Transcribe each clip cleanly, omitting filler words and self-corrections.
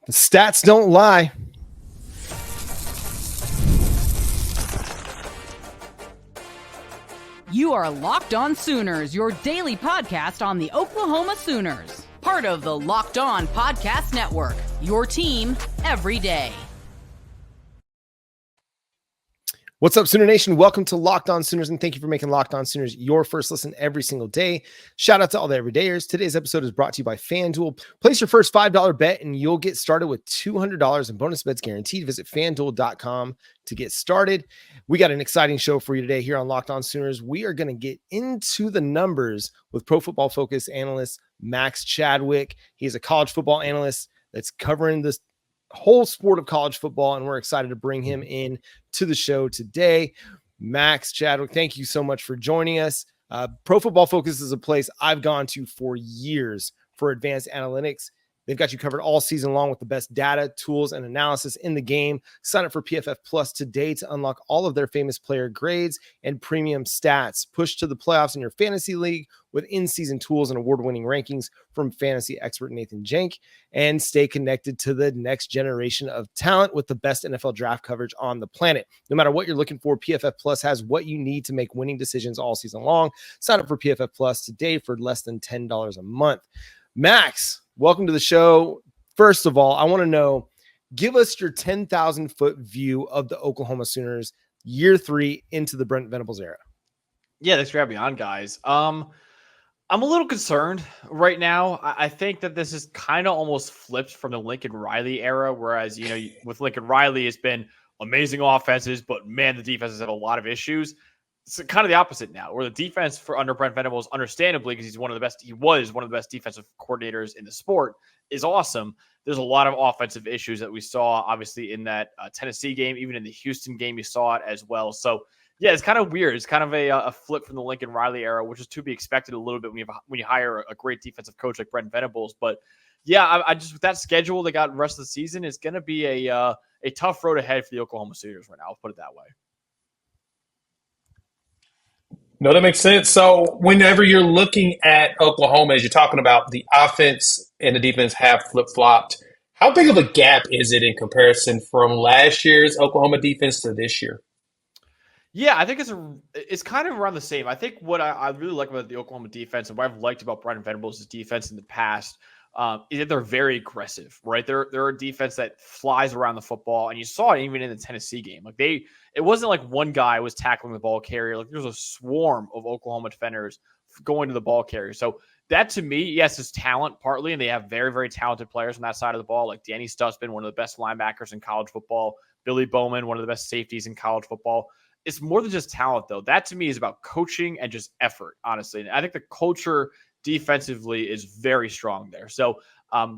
The stats don't lie. You are Locked On Sooners, your daily podcast on the Oklahoma Sooners. Part of the Locked On Podcast Network, your team every day. What's up, Sooner Nation? Welcome to Locked On Sooners, and thank you for making Locked On Sooners your first listen every single day. Shout out to all the everydayers. Today's episode is brought to you by FanDuel. Place your first $5 bet, and you'll get started with $200 in bonus bets guaranteed. Visit FanDuel.com to get started. We got an exciting show for you today here on Locked On Sooners. We are going to get into the numbers with Pro Football Focus analyst Max Chadwick. He's a college football analyst that's covering this whole sport of college football, and we're excited to bring him in to the show today. Max Chadwick, thank you so much for joining us. Pro Football Focus is a place I've gone to for years for advanced analytics. They've got you covered all season long with the best data, tools, and analysis in the game. Sign up for PFF Plus today to unlock all of their famous player grades and premium stats. Push to the playoffs in your fantasy league with in-season tools and award-winning rankings from fantasy expert Nathan Jenk. And stay connected to the next generation of talent with the best NFL draft coverage on the planet. No matter what you're looking for, PFF Plus has what you need to make winning decisions all season long. Sign up for PFF Plus today for less than $10 a month. Max, welcome to the show. First of all, I want to know, give us your 10,000-foot view of the Oklahoma Sooners year 3 into the Brent Venables era. Yeah, thanks for having me on, guys. I'm a little concerned right now. I think that this is kind of almost flipped from the Lincoln Riley era, whereas, with Lincoln Riley, it's been amazing offenses, but man, the defenses have a lot of issues. It's kind of the opposite now, where the defense for under Brent Venables, understandably, because he was one of the best defensive coordinators in the sport, is awesome. There's a lot of offensive issues that we saw, obviously, in that Tennessee game. Even in the Houston game, you saw it as well. So, yeah, it's kind of weird. It's kind of a flip from the Lincoln Riley era, which is to be expected a little bit when you hire a great defensive coach like Brent Venables. But, yeah, I just, with that schedule they got the rest of the season, it's going to be a tough road ahead for the Oklahoma Sooners right now. I'll put it that way. No, that makes sense. So whenever you're looking at Oklahoma, as you're talking about the offense and the defense have flip-flopped, how big of a gap is it in comparison from last year's Oklahoma defense to this year? Yeah, I think it's kind of around the same. I think what I really like about the Oklahoma defense and what I've liked about Brent Venables' defense in the past is that they're very aggressive, right? They're a defense that flies around the football, and you saw it even in the Tennessee game. It wasn't like one guy was tackling the ball carrier. Like, there's a swarm of Oklahoma defenders going to the ball carrier. So that, to me, yes, is talent partly, and they have very, very talented players on that side of the ball, like Danny Stutsman, one of the best linebackers in college football, Billy Bowman, one of the best safeties in college football. It's more than just talent, though. That, to me, is about coaching and just effort, honestly. And I think the culture defensively is very strong there. So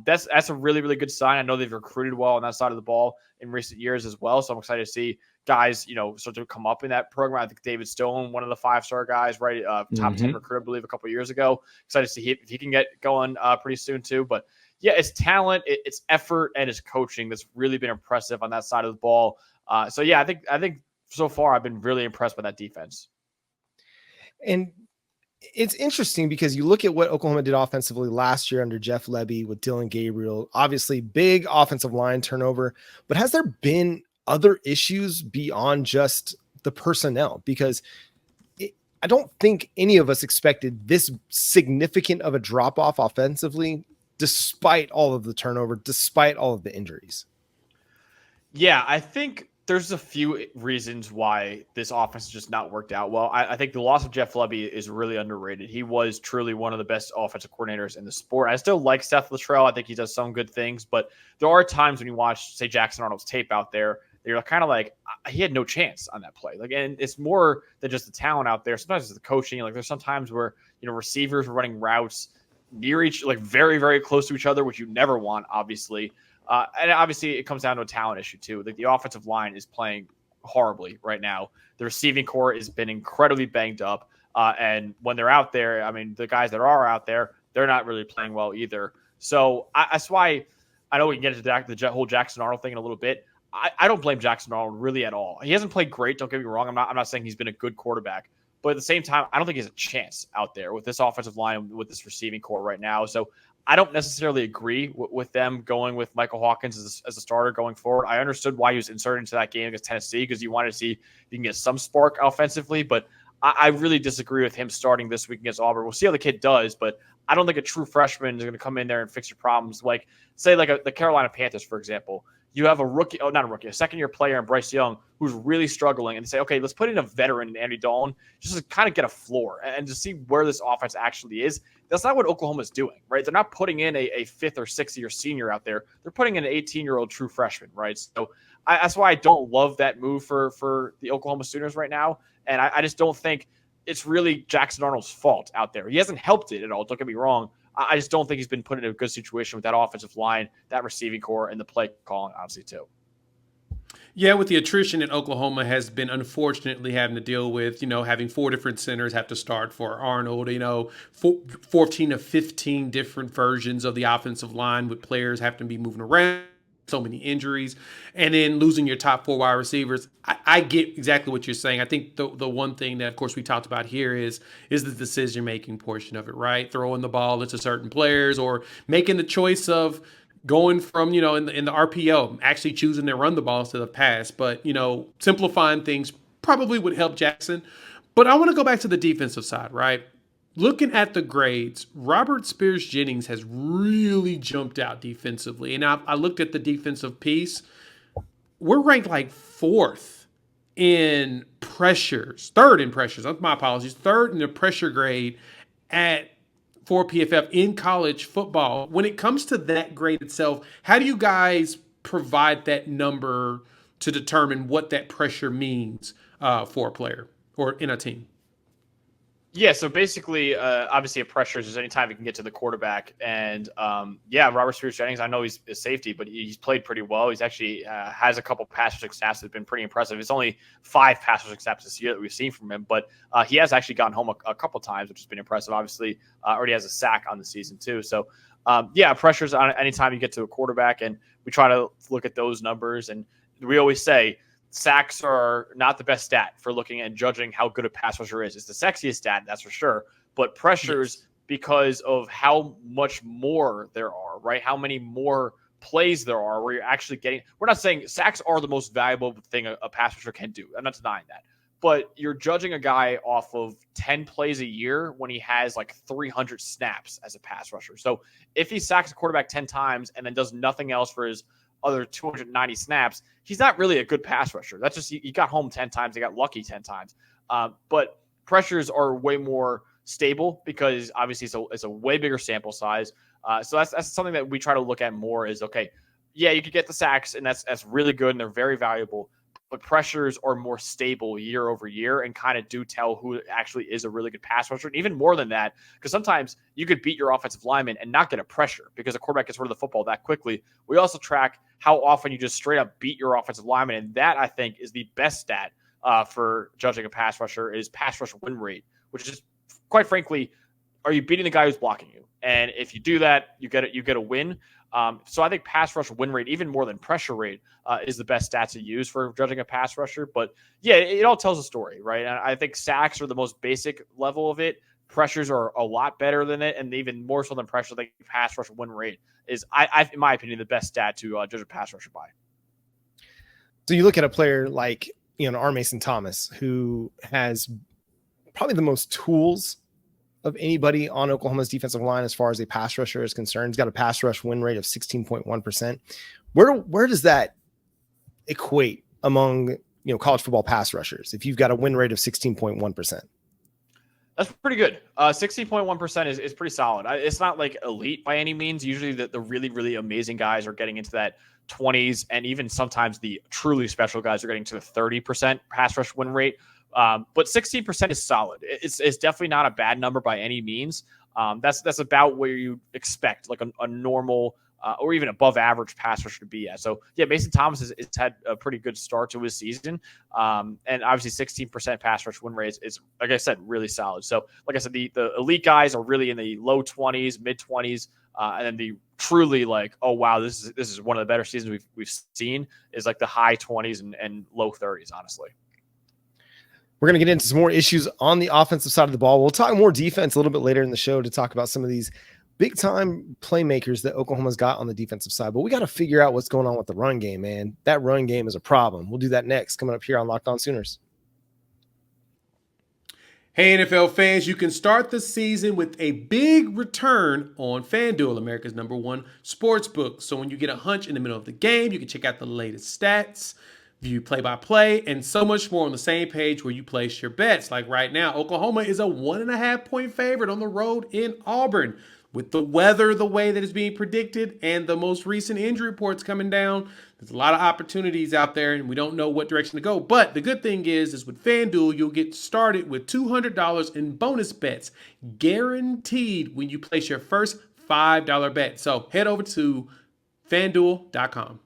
that's a really, really good sign. I know they've recruited well on that side of the ball in recent years as well. So I'm excited to see guys, start to come up in that program. I think David Stone, one of the 5-star guys, right? Top 10 recruit, I believe, a couple of years ago. Excited to see if he can get going pretty soon too. But yeah, it's talent, it's effort, and it's coaching that's really been impressive on that side of the ball. So yeah, I think so far I've been really impressed by that defense. And it's interesting because you look at what Oklahoma did offensively last year under Jeff Lebby with Dylan Gabriel, obviously big offensive line turnover, but has there been other issues beyond just the personnel? Because I don't think any of us expected this significant of a drop off offensively, despite all of the turnover, despite all of the injuries. Yeah, I think there's a few reasons why this offense has just not worked out well. I think the loss of Jeff Lebby is really underrated. He was truly one of the best offensive coordinators in the sport. I still like Seth Luttrell. I think he does some good things, but there are times when you watch, say, Jackson Arnold's tape out there, you're kind of like, he had no chance on that play. And it's more than just the talent out there. Sometimes it's the coaching. There's some times where, receivers were running routes near very, very close to each other, which you never want, obviously. And obviously it comes down to a talent issue too. The offensive line is playing horribly right now. The receiving core has been incredibly banged up. And when they're out there, I mean, the guys that are out there, they're not really playing well either. So that's why I know we can get into the whole Jackson Arnold thing in a little bit. I don't blame Jackson Arnold really at all. He hasn't played great. Don't get me wrong. I'm not saying he's been a good quarterback, but at the same time, I don't think he has a chance out there with this offensive line, with this receiving core right now. So I don't necessarily agree with them going with Michael Hawkins as a starter going forward. I understood why he was inserted into that game against Tennessee because you wanted to see if you can get some spark offensively, but I really disagree with him starting this week against Auburn. We'll see how the kid does, but I don't think a true freshman is going to come in there and fix your problems. Like, say, like the Carolina Panthers, for example. You have a second-year player in Bryce Young who's really struggling, and say, okay, let's put in a veteran in Andy Dalton just to kind of get a floor and to see where this offense actually is. That's not what Oklahoma's doing, right? They're not putting in a fifth or sixth-year senior out there. They're putting in an 18-year-old true freshman, right? So that's why I don't love that move for the Oklahoma Sooners right now, and I just don't think it's really Jackson Arnold's fault out there. He hasn't helped it at all, don't get me wrong. I just don't think he's been put in a good situation with that offensive line, that receiving core, and the play calling, obviously, too. Yeah, with the attrition that Oklahoma has been unfortunately having to deal with, having 4 different centers have to start for Arnold, 14 to 15 different versions of the offensive line with players having to be moving around, so many injuries, and then losing your top 4 wide receivers. I get exactly what you're saying. I think the one thing that, of course, we talked about here is the decision-making portion of it, right? Throwing the ball to certain players or making the choice of going from, in the RPO, actually choosing to run the ball instead of pass. But, simplifying things probably would help Jackson. But I want to go back to the defensive side, right? Looking at the grades, Robert Spears-Jennings has really jumped out defensively. And I looked at the defensive piece. We're ranked like 4th in pressures, 3rd in pressures. My apologies. 3rd in the pressure grade for PFF in college football. When it comes to that grade itself, how do you guys provide that number to determine what that pressure means for a player or in a team? Yeah, so basically, obviously, a pressure is anytime he can get to the quarterback. And Robert Spears-Jennings, I know he's a safety, but he's played pretty well. He's actually has a couple pass rush snaps that have been pretty impressive. It's only 5 pass rush snaps this year that we've seen from him, but he has actually gotten home a couple times, which has been impressive. Obviously, already has a sack on the season too. So, pressures on anytime you get to a quarterback, and we try to look at those numbers. And we always say, sacks are not the best stat for looking and judging how good a pass rusher is. It's the sexiest stat, that's for sure. But pressures, because of how much more there are, right? How many more plays there are where you're actually getting – we're not saying sacks are the most valuable thing a pass rusher can do. I'm not denying that. But you're judging a guy off of 10 plays a year when he has like 300 snaps as a pass rusher. So if he sacks a quarterback 10 times and then does nothing else for his other 290 snaps, he's not really a good pass rusher. That's just, he got home 10 times. He got lucky 10 times. But pressures are way more stable because obviously it's a way bigger sample size. So that's something that we try to look at more is, okay, yeah, you could get the sacks and that's really good and they're very valuable, but pressures are more stable year over year and kind of do tell who actually is a really good pass rusher. And even more than that, because sometimes you could beat your offensive lineman and not get a pressure because a quarterback gets rid of the football that quickly. We also track how often you just straight up beat your offensive lineman. And that, I think, is the best stat for judging a pass rusher is pass rush win rate, which is, quite frankly, are you beating the guy who's blocking you? And if you do that, you get a win. So I think pass rush win rate, even more than pressure rate, is the best stats to use for judging a pass rusher. But yeah, it all tells a story, right? And I think sacks are the most basic level of it. Pressures are a lot better than it, and even more so than pressure. I think pass rush win rate is, in my opinion, the best stat to judge a pass rusher by. So you look at a player like R. Mason Thomas, who has probably the most tools of anybody on Oklahoma's defensive line as far as a pass rusher is concerned. He's got a pass rush win rate of 16.1%. Where does that equate among college football pass rushers if you've got a win rate of 16.1%? That's pretty good. 16.1% is pretty solid. It's not like elite by any means. Usually the really, really amazing guys are getting into that 20s, and even sometimes the truly special guys are getting to the 30% pass rush win rate. But 16% is solid. It's definitely not a bad number by any means. That's about where you expect like a normal or even above average pass rusher to be at. So yeah, Mason Thomas has had a pretty good start to his season. And obviously 16% pass rush win rate is, like I said, really solid. So like I said, the elite guys are really in the low 20s, mid 20s. And then the truly like, oh wow, this is one of the better seasons we've seen is like the high 20s and low 30s, honestly. We're going to get into some more issues on the offensive side of the ball. We'll talk more defense a little bit later in the show to talk about some of these big time playmakers that Oklahoma's got on the defensive side, but we got to figure out what's going on with the run game, man. That run game is a problem. We'll do that next, coming up here on Locked On Sooners. Hey, NFL fans, you can start the season with a big return on FanDuel, America's #1 sports book. So when you get a hunch in the middle of the game, you can check out the latest stats, view play-by-play, and so much more on the same page where you place your bets. Like right now, Oklahoma is a 1.5-point favorite on the road in Auburn. With the weather the way that is being predicted and the most recent injury reports coming down, there's a lot of opportunities out there, and we don't know what direction to go. But the good thing is with FanDuel, you'll get started with $200 in bonus bets, guaranteed when you place your first $5 bet. So head over to FanDuel.com.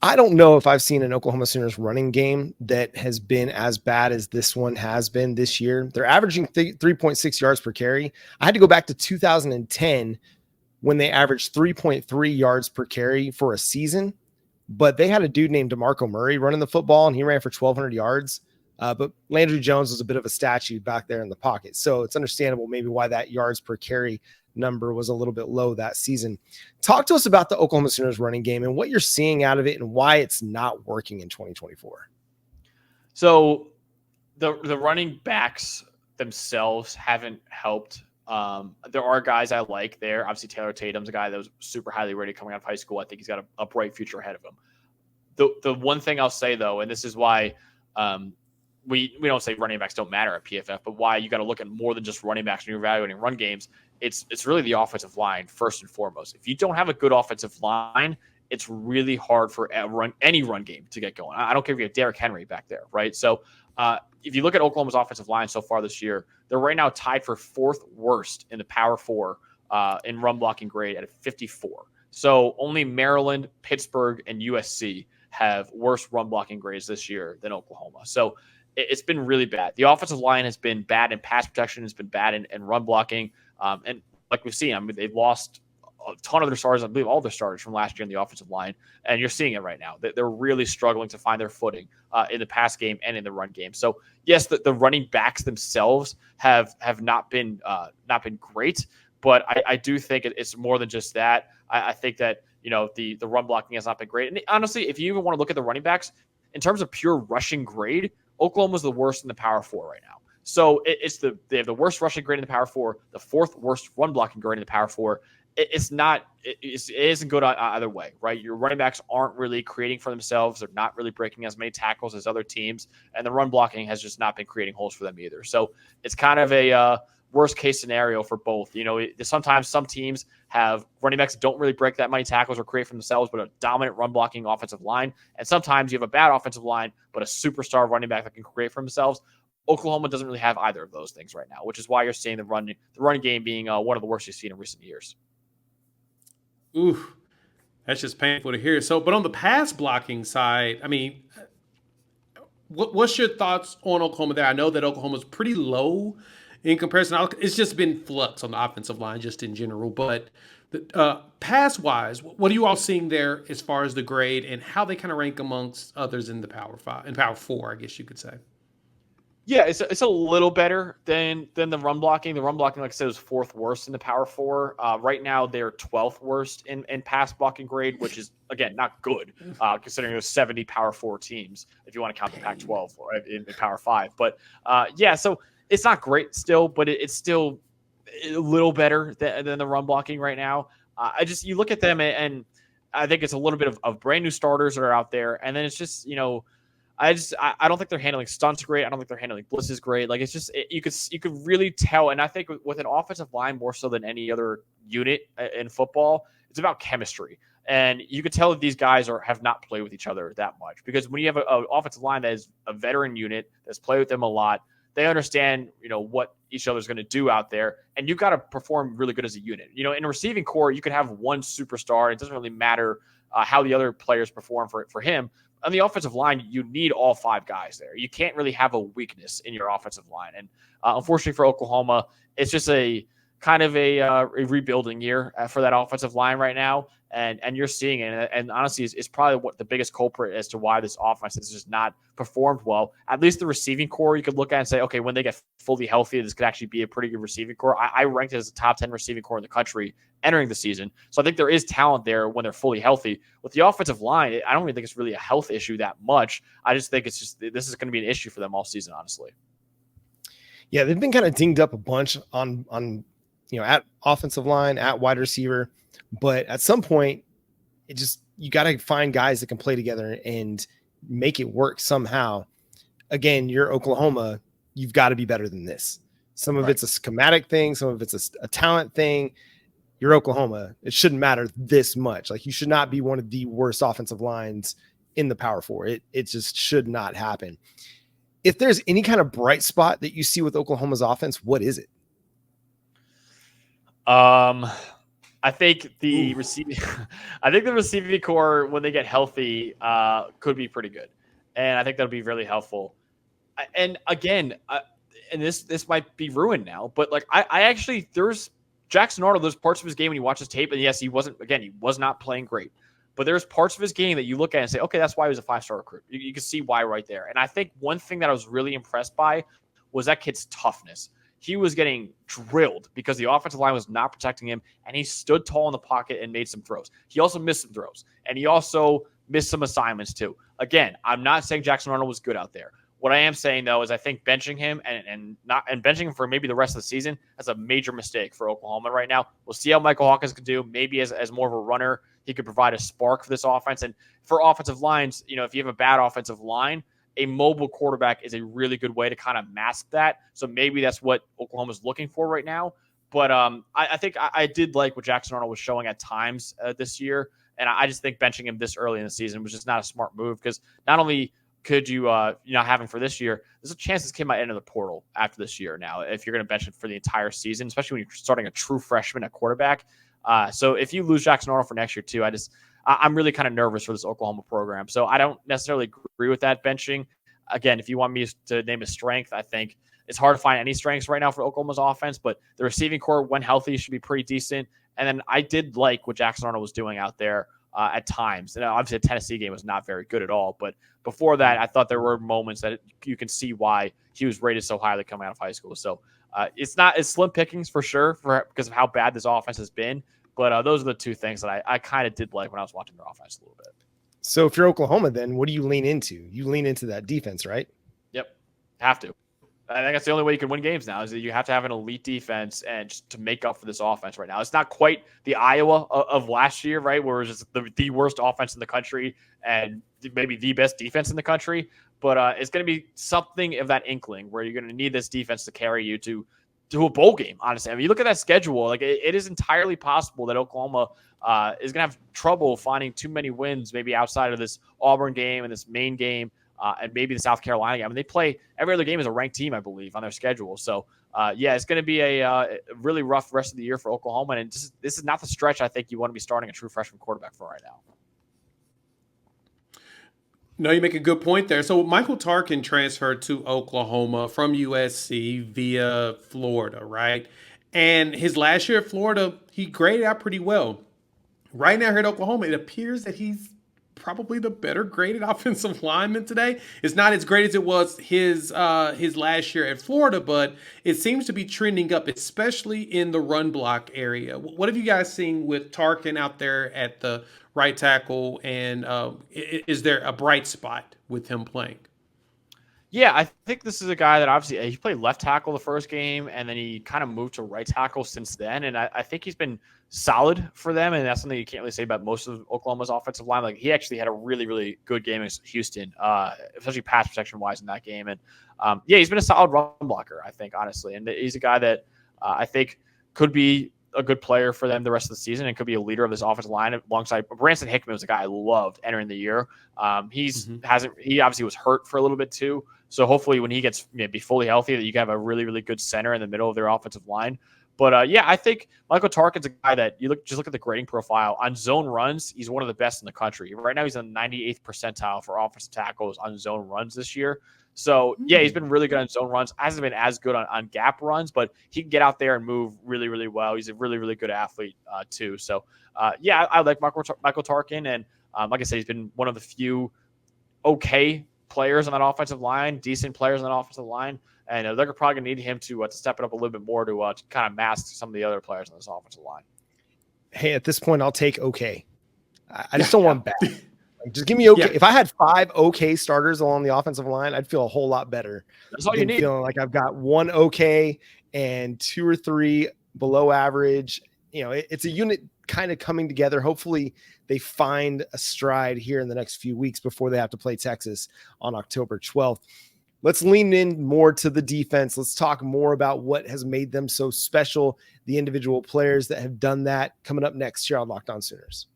I don't know if I've seen an Oklahoma Sooners running game that has been as bad as this one has been this year. They're averaging 3.6 yards per carry. I had to go back to 2010 when they averaged 3.3 yards per carry for a season, but they had a dude named DeMarco Murray running the football, and he ran for 1,200 yards. But Landry Jones was a bit of a statue back there in the pocket. So it's understandable maybe why that yards per carry number was a little bit low that season. Talk to us about the Oklahoma Sooners running game and what you're seeing out of it and why it's not working in 2024. So the running backs themselves haven't helped. There are guys I like there. Obviously, Taylor Tatum's a guy that was super highly rated coming out of high school. I think he's got a bright future ahead of him. The one thing I'll say, though, and this is why we don't say running backs don't matter at PFF, but why you got to look at more than just running backs when you're evaluating run games. It's really the offensive line first and foremost. If you don't have a good offensive line, it's really hard for any run game to get going. I don't care if you have Derrick Henry back there, right? So if you look at Oklahoma's offensive line so far this year, they're right now tied for 4th worst in the Power 4 in run blocking grade at a 54. So only Maryland, Pittsburgh, and USC have worse run blocking grades this year than Oklahoma. So it's been really bad. The offensive line has been bad in pass protection, has been bad in run blocking. And like we've seen, I mean, they've lost a ton of their starters, I believe all their starters from last year in the offensive line, and you're seeing it right now. They're really struggling to find their footing in the pass game and in the run game. So yes, the running backs themselves have not been great, but I do think it's more than just that. I think that the run blocking has not been great. And honestly, if you even want to look at the running backs in terms of pure rushing grade, Oklahoma's the worst in the Power 4 right now. So they have the worst rushing grade in the Power 4, the 4th worst run blocking grade in the Power 4. It isn't good either way, right? Your running backs aren't really creating for themselves. They're not really breaking as many tackles as other teams, and the run blocking has just not been creating holes for them either. So it's kind of a worst case scenario for both. Sometimes some teams have running backs that don't really break that many tackles or create for themselves, but a dominant run blocking offensive line. And sometimes you have a bad offensive line, but a superstar running back that can create for themselves. Oklahoma doesn't really have either of those things right now, which is why you're seeing the run game being one of the worst you've seen in recent years. Ooh, that's just painful to hear. So, but on the pass blocking side, I mean, what's your thoughts on Oklahoma there? I know that Oklahoma's pretty low in comparison. It's just been flux on the offensive line just in general. But pass-wise, what are you all seeing there as far as the grade and how they kind of rank amongst others in the Power 5 and Power 4, I guess you could say? Yeah, it's a little better than the run blocking. The run blocking, like I said, was 4th worst in the Power 4. Right now, they're 12th worst in pass blocking grade, which is, again, not good, considering there's 70 Power 4 teams, if you want to count the Pac-12 in Power 5. But, so it's not great still, but it's still a little better than the run blocking right now. You look at them, and I think it's a little bit of brand new starters that are out there, and then it's just, I don't think they're handling stunts great. I don't think they're handling blitzes great. Like, it's just you could really tell. And I think with an offensive line more so than any other unit in football, it's about chemistry. And you could tell that these guys have not played with each other that much, because when you have an offensive line that is a veteran unit that's played with them a lot, they understand what each other's going to do out there, and you've got to perform really good as a unit. In a receiving core, you could have one superstar. It doesn't really matter how the other players perform for him. On the offensive line, you need all 5 guys there. You can't really have a weakness in your offensive line. And unfortunately for Oklahoma, it's just a kind of a rebuilding year for that offensive line right now. And you're seeing it. And honestly, it's probably what the biggest culprit as to why this offense has just not performed well. At least the receiving core, you could look at and say, okay, when they get fully healthy, this could actually be a pretty good receiving core. I ranked it as a top 10 receiving core in the country entering the season. So I think there is talent there when they're fully healthy. With the offensive line, I don't even think it's really a health issue that much. I just think this is going to be an issue for them all season, honestly. Yeah, they've been kind of dinged up a bunch on at offensive line, at wide receiver. But at some point, you got to find guys that can play together and make it work somehow. Again, you're Oklahoma. You've got to be better than this. Some of it's a schematic thing. Some of it's a talent thing. You're Oklahoma. It shouldn't matter this much. Like, you should not be one of the worst offensive lines in the Power Four. It just should not happen. If there's any kind of bright spot that you see with Oklahoma's offense, what is it? I think the receiving core, when they get healthy, could be pretty good, and I think that'll be really helpful. And again, and this might be ruined now, but like I actually, there's Jackson Arnold. There's parts of his game when you watch his tape, and yes, he was not playing great, but there's parts of his game that you look at and say, okay, that's why he was a 5-star recruit. You can see why right there. And I think one thing that I was really impressed by was that kid's toughness. He was getting drilled because the offensive line was not protecting him, and he stood tall in the pocket and made some throws. He also missed some throws, and he also missed some assignments too. Again, I'm not saying Jackson Arnold was good out there. What I am saying, though, is I think benching him and benching him for maybe the rest of the season, that's a major mistake for Oklahoma right now. We'll see how Michael Hawkins can do. Maybe as more of a runner, he could provide a spark for this offense. And for offensive lines, if you have a bad offensive line, a mobile quarterback is a really good way to kind of mask that. So maybe that's what Oklahoma's looking for right now. But I think I did like what Jackson Arnold was showing at times this year. And I just think benching him this early in the season was just not a smart move, because not only could you have him for this year, there's a chance this kid might enter the portal after this year now if you're going to bench him for the entire season, especially when you're starting a true freshman at quarterback. So if you lose Jackson Arnold for next year too, I'm really kind of nervous for this Oklahoma program. So I don't necessarily agree with that benching. Again, if you want me to name a strength, I think it's hard to find any strengths right now for Oklahoma's offense, but the receiving core, when healthy, should be pretty decent. And then I did like what Jackson Arnold was doing out there at times. And obviously the Tennessee game was not very good at all. But before that, I thought there were moments that you can see why he was rated so highly coming out of high school. So it's slim pickings for sure because of how bad this offense has been. But those are the two things that I kind of did like when I was watching their offense a little bit. So if you're Oklahoma, then what do you lean into? You lean into that defense, right? Yep. Have to. I think that's the only way you can win games now, is that you have to have an elite defense and just to make up for this offense right now. It's not quite the Iowa of last year, right, where it was just the worst offense in the country and maybe the best defense in the country. But it's going to be something of that inkling where you're going to need this defense to carry you to a bowl game, honestly. I mean, you look at that schedule, like it is entirely possible that Oklahoma is going to have trouble finding too many wins, maybe outside of this Auburn game and this Maine game. And maybe the South Carolina game. I mean, they play every other game as a ranked team, I believe, on their schedule. So, it's going to be a really rough rest of the year for Oklahoma. And this is not the stretch I think you want to be starting a true freshman quarterback for right now. No, you make a good point there. So Michael Tarkin transferred to Oklahoma from USC via Florida, right? And his last year at Florida, he graded out pretty well. Right now here at Oklahoma, it appears that he's probably the better graded offensive lineman today. It's not as great as it was his last year at Florida, but it seems to be trending up, especially in the run block area. What have you guys seen with Tarkin out there at the right tackle, and is there a bright spot with him playing? Yeah, I think this is a guy that obviously he played left tackle the first game, and then he kind of moved to right tackle since then. And I think he's been solid for them, and that's something you can't really say about most of Oklahoma's offensive line. Like, he actually had a really, really good game against Houston, especially pass protection wise in that game. And he's been a solid run blocker, I think, honestly. And he's a guy that I think could be a good player for them the rest of the season and could be a leader of this offensive line alongside Branson Hickman. Was a guy I loved entering the year. He obviously was hurt for a little bit too. So hopefully when he gets be fully healthy, that you can have a really, really good center in the middle of their offensive line. But I think Michael Tarkin's a guy that just look at the grading profile on zone runs. He's one of the best in the country right now. He's in the 98th percentile for offensive tackles on zone runs this year. So yeah, he's been really good on zone runs. Hasn't been as good on gap runs, but he can get out there and move really, really well. He's a really, really good athlete too. So yeah, I like Michael Tarkin, and like I said, he's been one of the few okay players on that offensive line, decent players on that offensive line, and they're probably going to need him to step it up a little bit more to kind of mask some of the other players on this offensive line. Hey, at this point, I'll take okay. I just don't want bad. Like, just give me okay. Yeah. If I had 5 okay starters along the offensive line, I'd feel a whole lot better. That's all you need. Feeling like I've got 1 okay and 2 or 3 below average. It's a unit kind of coming together. Hopefully they find a stride here in the next few weeks before they have to play Texas on October 12th. Let's lean in more to the defense. Let's talk more about what has made them so special, the individual players that have done that, coming up next here on Locked On Sooners.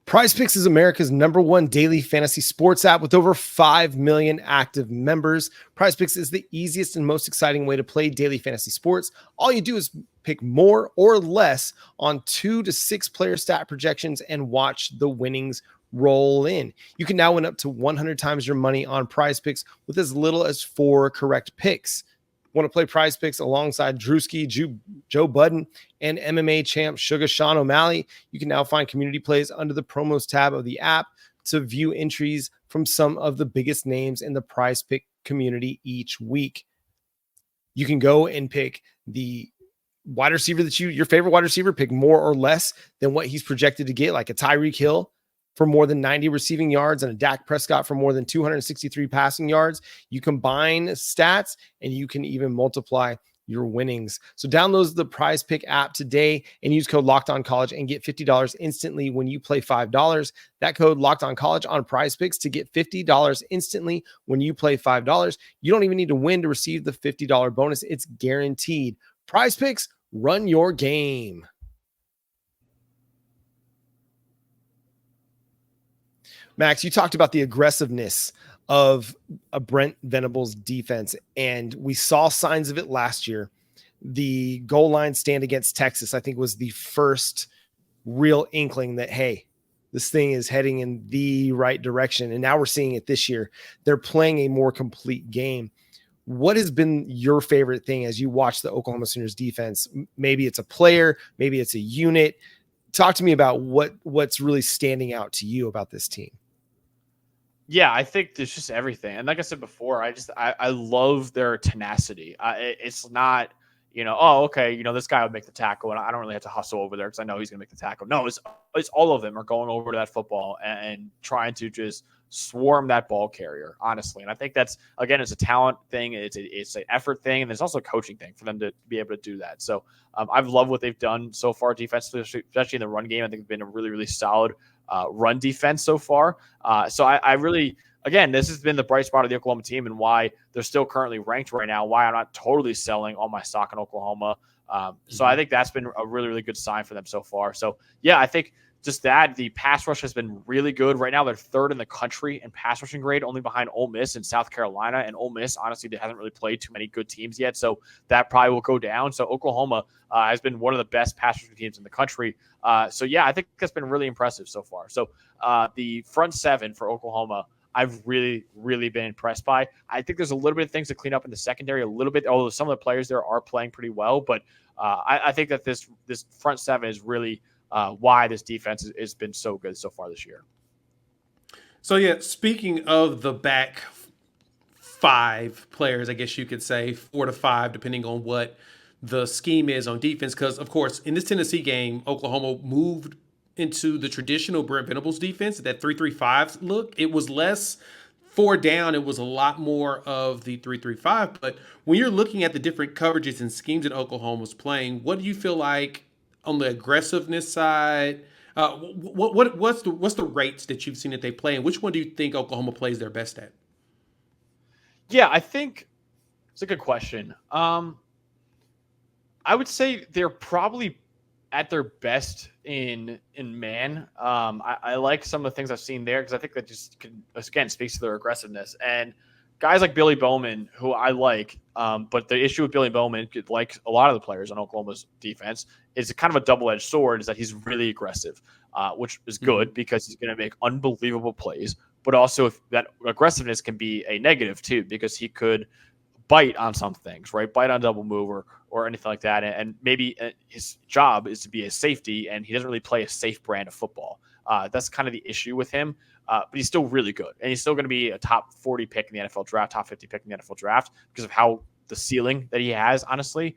PrizePicks is America's #1 daily fantasy sports app with over 5 million active members. PrizePicks is the easiest and most exciting way to play daily fantasy sports. All you do is pick more or less on 2 to 6 player stat projections and watch the winnings roll in. You can now win up to 100 times your money on PrizePicks with as little as 4 correct picks. Want to play PrizePicks alongside Drewski, Joe Budden, and MMA champ Sugar Sean O'Malley? You can now find community plays under the promos tab of the app to view entries from some of the biggest names in the PrizePick community each week. You can go and pick the wide receiver your favorite wide receiver, pick more or less than what he's projected to get, like a Tyreek Hill for more than 90 receiving yards and a Dak Prescott for more than 263 passing yards. You combine stats and you can even multiply your winnings. So download the PrizePick app today and use code LOCKEDONCollege and get $50 instantly when you play $5. That code LOCKEDONCollege on PrizePicks to get $50 instantly when you play $5. You don't even need to win to receive the $50 bonus. It's guaranteed. PrizePicks, run your game. Max, you talked about the aggressiveness of a Brent Venables defense, and we saw signs of it last year. The goal line stand against Texas, I think, was the first real inkling that, hey, this thing is heading in the right direction. And now we're seeing it this year. They're playing a more complete game. What has been your favorite thing as you watch the Oklahoma Sooners defense? Maybe it's a player, maybe it's a unit. Talk to me about what's really standing out to you about this team. Yeah, I think there's just everything. And like I said before, I love their tenacity. It's not, oh, okay, this guy would make the tackle and I don't really have to hustle over there because I know he's going to make the tackle. No, it's all of them are going over to that football and trying to just swarm that ball carrier, honestly. And I think that's, again, it's a talent thing. It's an effort thing. And there's also a coaching thing for them to be able to do that. So I've loved what they've done so far defensively, especially in the run game. I think it's been a really, really solid run defense so far. So I really, again, this has been the bright spot of the Oklahoma team and why they're still currently ranked right now, why I'm not totally selling all my stock in Oklahoma. So I think that's been a really, really good sign for them so far. So, yeah, I think just that the pass rush has been really good. Right now, they're 3rd in the country in pass rushing grade, only behind Ole Miss and South Carolina. And Ole Miss, honestly, they haven't really played too many good teams yet, so that probably will go down. So Oklahoma has been one of the best pass rushing teams in the country. So, yeah, I think that's been really impressive so far. So the front 7 for Oklahoma, I've really, really been impressed by. I think there's a little bit of things to clean up in the secondary a little bit, although some of the players there are playing pretty well. But I think that this front 7 is really why this defense has been so good so far this year. So, yeah, speaking of the back 5 players, I guess you could say 4 to 5, depending on what the scheme is on defense. Because, of course, in this Tennessee game, Oklahoma moved into the traditional Brent Venables defense, that 3-3-5 look. It was less 4 down. It was a lot more of the 3-3-5. But when you're looking at the different coverages and schemes that Oklahoma's playing, what do you feel like on the aggressiveness side? What's the rates that you've seen that they play, and which one do you think Oklahoma plays their best at? Yeah, I think it's a good question. I would say they're probably at their best in man. I like some of the things I've seen there because I think that just again speaks to their aggressiveness. And guys like Billy Bowman, who I like, but the issue with Billy Bowman, like a lot of the players on Oklahoma's defense, is kind of a double-edged sword, is that he's really aggressive, which is good because he's going to make unbelievable plays but also if that aggressiveness can be a negative too, because he could bite on some things, right? Bite on double move or anything like that. And maybe his job is to be a safety, and he doesn't really play a safe brand of football. That's kind of the issue with him. But he's still really good, and he's still going to be a top 40 pick in the NFL draft, top 50 pick in the NFL draft because of how the ceiling that he has, honestly.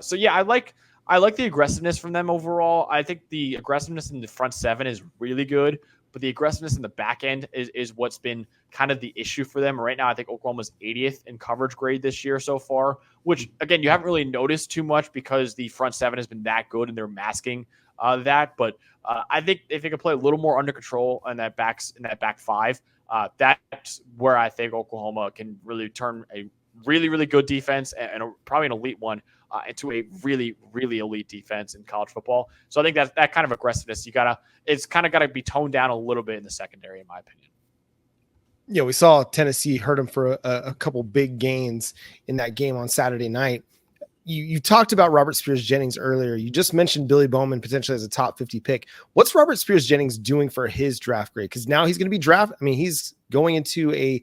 So yeah, I like the aggressiveness from them overall. I think the aggressiveness in the front seven is really good, but the aggressiveness in the back end is what's been kind of the issue for them. Right now, I think Oklahoma's 80th in coverage grade this year so far, which, again, you haven't really noticed too much because the front seven has been that good and they're masking that. But I think if they could play a little more under control in that back five, that's where I think Oklahoma can really turn a really, really good defense and probably an elite one into a really, really elite defense in college football. So I think that kind of aggressiveness, it's kind of got to be toned down a little bit in the secondary, in my opinion. Yeah, we saw Tennessee hurt him for a couple big gains in that game on Saturday night. You talked about Robert Spears-Jennings earlier. You just mentioned Billy Bowman potentially as a top 50 pick. What's Robert Spears-Jennings doing for his draft grade? Because now he's going to be drafted. I mean, he's going into a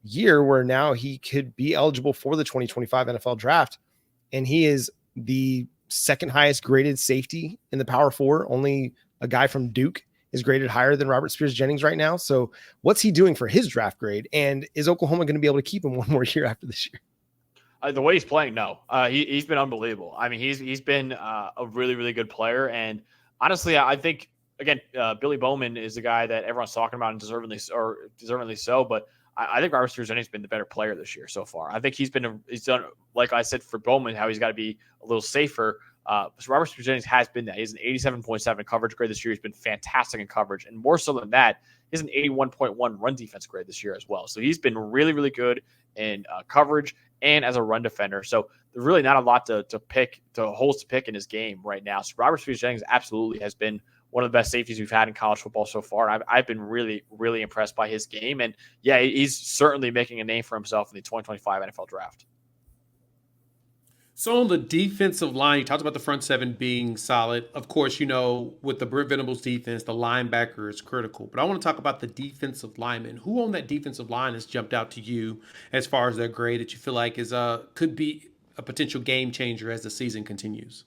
year where now he could be eligible for the 2025 NFL draft. And he is the second highest graded safety in the Power Four. Only a guy from Duke is graded higher than Robert Spears-Jennings right now. So what's he doing for his draft grade? And is Oklahoma going to be able to keep him one more year after this year? The way he's playing, no. He's been unbelievable. I mean, he's been a really, really good player. And honestly, I think, again, Billy Bowman is the guy that everyone's talking about and deservingly so. But I think Robert Spears-Jennings has been the better player this year so far. I think he's done, like I said, for Bowman, how he's got to be a little safer. So Robert Spears-Jennings has been that. He's an 87.7 coverage grade this year. He's been fantastic in coverage. And more so than that, he's an 81.1 run defense grade this year as well. So he's been really, really good in coverage and as a run defender. So there's really not a lot to holes to pick in his game right now. So Robert Spears-Jennings absolutely has been one of the best safeties we've had in college football so far. I've been really, really impressed by his game. And yeah, he's certainly making a name for himself in the 2025 NFL draft. So on the defensive line, you talked about the front seven being solid. Of course, with the Brent Venables defense, the linebacker is critical. But I want to talk about the defensive linemen. Who on that defensive line has jumped out to you as far as their grade that you feel like could be a potential game changer as the season continues?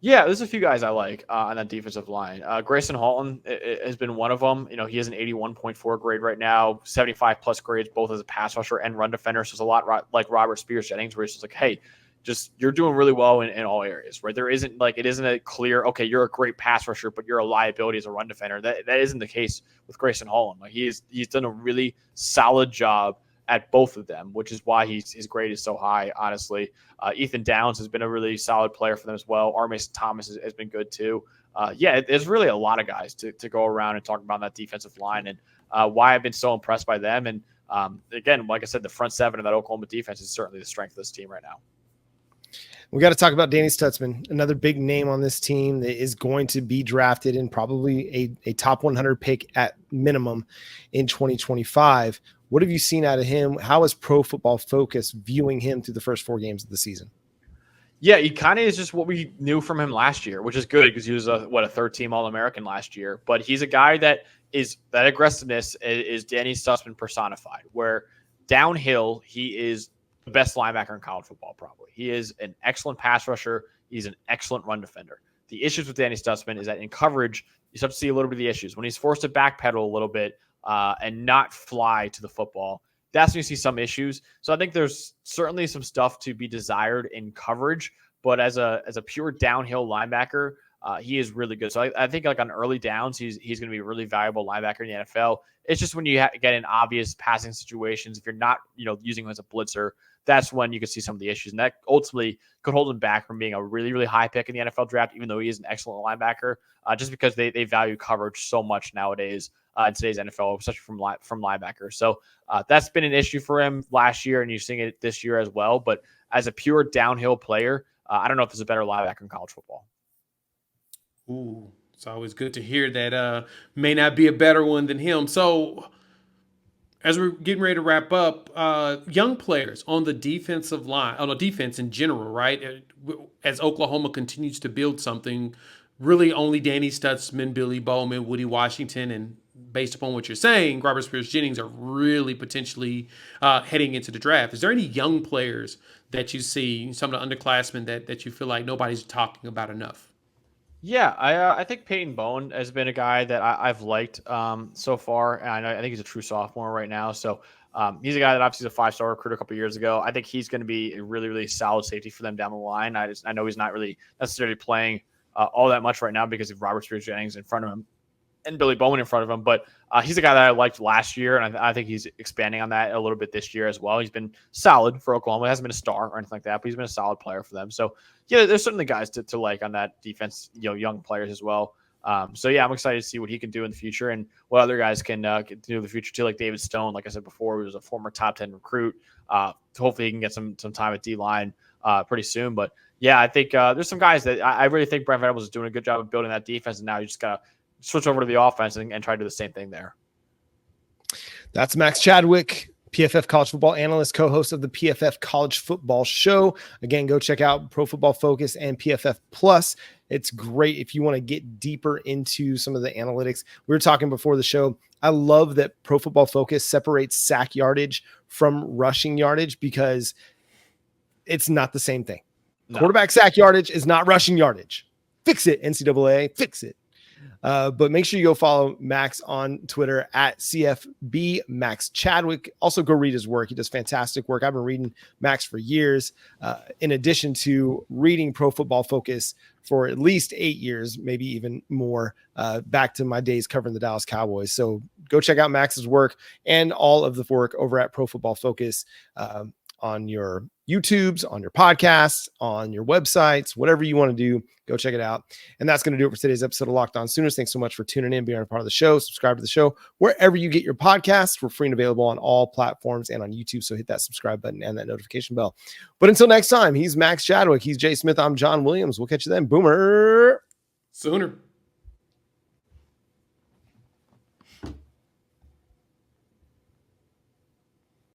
Yeah, there's a few guys I like on that defensive line. Grayson Halton has been one of them. He has an 81.4 grade right now, 75 plus grades, both as a pass rusher and run defender. So it's a lot like Robert Spears-Jennings, where it's just like, hey, you're doing really well in all areas, right? It isn't a clear, okay, you're a great pass rusher, but you're a liability as a run defender. That isn't the case with Grayson Halton. Like he's done a really solid job at both of them, which is why his grade is so high, honestly. Ethan Downs has been a really solid player for them as well. R. Mason Thomas has been good too. There's really a lot of guys to go around and talk about that defensive line and why I've been so impressed by them. And again, like I said, the front seven of that Oklahoma defense is certainly the strength of this team right now. We got to talk about Danny Stutsman, another big name on this team that is going to be drafted and probably a top 100 pick at minimum in 2025. What have you seen out of him? How is Pro Football Focus viewing him through the first 4 games of the season? Yeah, he kind of is just what we knew from him last year, which is good because he was a third-team All-American last year. But he's a guy that aggressiveness is Danny Stutsman personified, where downhill he is the best linebacker in college football, probably. He is an excellent pass rusher. He's an excellent run defender. The issues with Danny Stutsman is that in coverage, you start to see a little bit of the issues. When he's forced to backpedal a little bit and not fly to the football, that's when you see some issues. So I think there's certainly some stuff to be desired in coverage, but as a pure downhill linebacker, he is really good. So I think like on early downs, he's going to be a really valuable linebacker in the NFL. It's just when you get in obvious passing situations, if you're not using him as a blitzer, that's when you can see some of the issues. And that ultimately could hold him back from being a really, really high pick in the NFL draft, even though he is an excellent linebacker, just because they value coverage so much nowadays in today's NFL, especially from linebackers. So that's been an issue for him last year, and you're seeing it this year as well. But as a pure downhill player, I don't know if there's a better linebacker in college football. Ooh, it's always good to hear that may not be a better one than him. So as we're getting ready to wrap up, young players on the defensive line, on the defense in general, right? As Oklahoma continues to build something, really only Danny Stutsman, Billy Bowman, Woody Washington, and based upon what you're saying, Robert Spears-Jennings are really potentially heading into the draft. Is there any young players that you see, some of the underclassmen that you feel like nobody's talking about enough? Yeah, I think Peyton Bowen has been a guy that I've liked so far, and I think he's a true sophomore right now. So he's a guy that obviously is a 5-star recruit a couple years ago. I think he's going to be a really, really solid safety for them down the line. I know he's not really necessarily playing all that much right now because of Robert Spears-Jennings in front of him and Billy Bowman in front of him. But he's a guy that I liked last year, and I think he's expanding on that a little bit this year as well. He's been solid for Oklahoma. He hasn't been a star or anything like that, but he's been a solid player for them. So, yeah, there's certainly guys to like on that defense, young players as well. So, yeah, I'm excited to see what he can do in the future and what other guys can do in the future too, like David Stone. Like I said before, he was a former top 10 recruit. Hopefully he can get some time at D-line pretty soon. But, yeah, I think there's some guys that I really think Brent Venables is doing a good job of building that defense, and now you just got to switch over to the offense and try to do the same thing there. That's Max Chadwick, PFF college football analyst, co-host of the PFF college football show. Again, go check out Pro Football Focus and PFF Plus. It's great if you want to get deeper into some of the analytics. We were talking before the show. I love that Pro Football Focus separates sack yardage from rushing yardage because it's not the same thing. No. Quarterback sack yardage is not rushing yardage. Fix it, NCAA. Fix it. But make sure you go follow Max on Twitter at CFB Max Chadwick. Also go read his work. He does fantastic work. I've been reading Max for years, in addition to reading Pro Football Focus for at least 8 years, maybe even more, back to my days covering the Dallas Cowboys. So go check out Max's work and all of the work over at Pro Football Focus, on your YouTubes, on your podcasts, on your websites, whatever you want to do, go check it out. And that's going to do it for today's episode of Locked On Sooners. Thanks so much for tuning in, being a part of the show. Subscribe to the show wherever you get your podcasts. We're free and available on all platforms and on YouTube. So hit that subscribe button and that notification bell. But until next time, he's Max Chadwick. He's Jay Smith. I'm John Williams. We'll catch you then. Boomer. Sooner.